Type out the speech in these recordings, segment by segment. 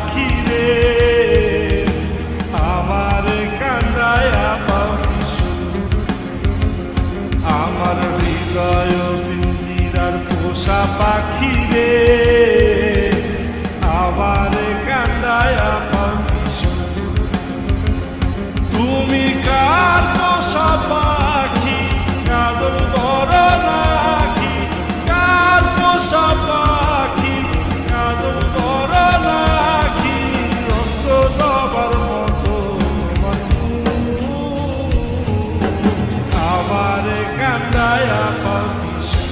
পাখি রে আমার কান্দায়া পাখিসু আমার হৃদয় পিঞ্জিরার পোষা পাখি রে আমার কান্দায়া পাখিসু তুমি কার পোষা পাখি কাজল বড় নাকি কার পোষা পাখি কাজল বড় নাকি রক্ত যাবার মতো আমার কান্দায়া পাখিসু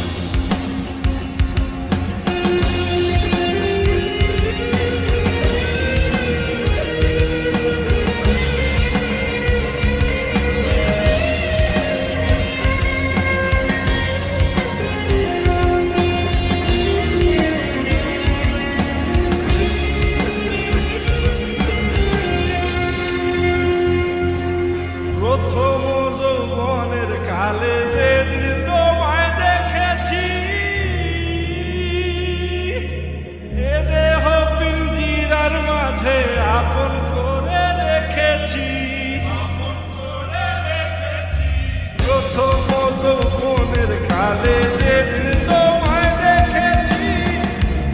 প্রথম যৌবনের কালে যেদিন তোমায় দেখেছি এ দেহ পিঞ্জিরার মাঝে আপন করে রেখেছি প্রথম যৌবনের কালে যেদিন তোমায় দেখেছি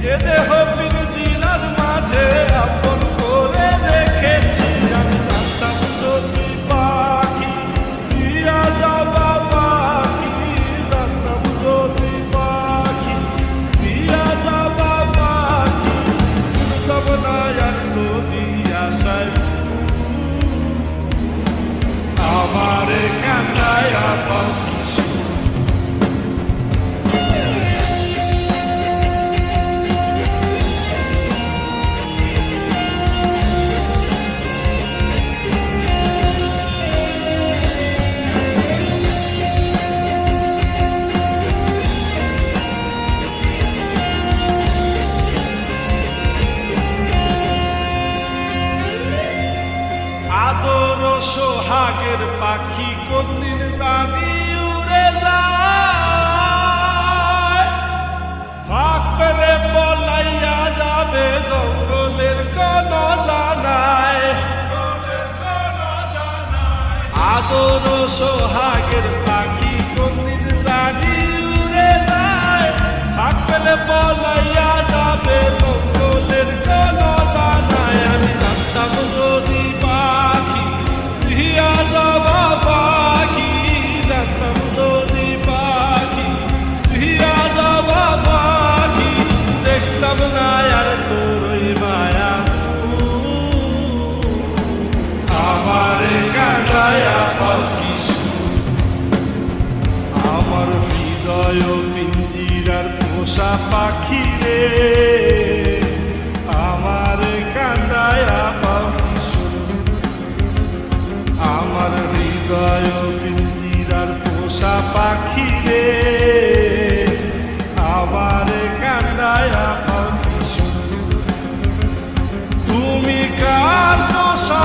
এ দেহ পিঞ্জিরার মাঝে আপন করে রেখেছি আমি জানতাম যদি আমার কান্দায়া পাখিসু আদর সোহাগের পাখি কোনদিন জানি উড়ে যায় ফাঁক পেলে পলাইয়া যাবে জঙ্গলের কোন জানায় আদর সোহাগের পাখি কোনদিন জানি উড়ে যায় ফাঁক পেলে পলাইয়া যাবে জঙ্গলের কোন জানায় আমি জানতাম যদি আমার হৃদয় পিঞ্জিরার পোষা পাখি রে আমার কান্দায়া পাখিসু আমার হৃদয় পিঞ্জিরার পোষা পাখি রে আমার কান্দায়া পাখিসু তুমি কার পোষা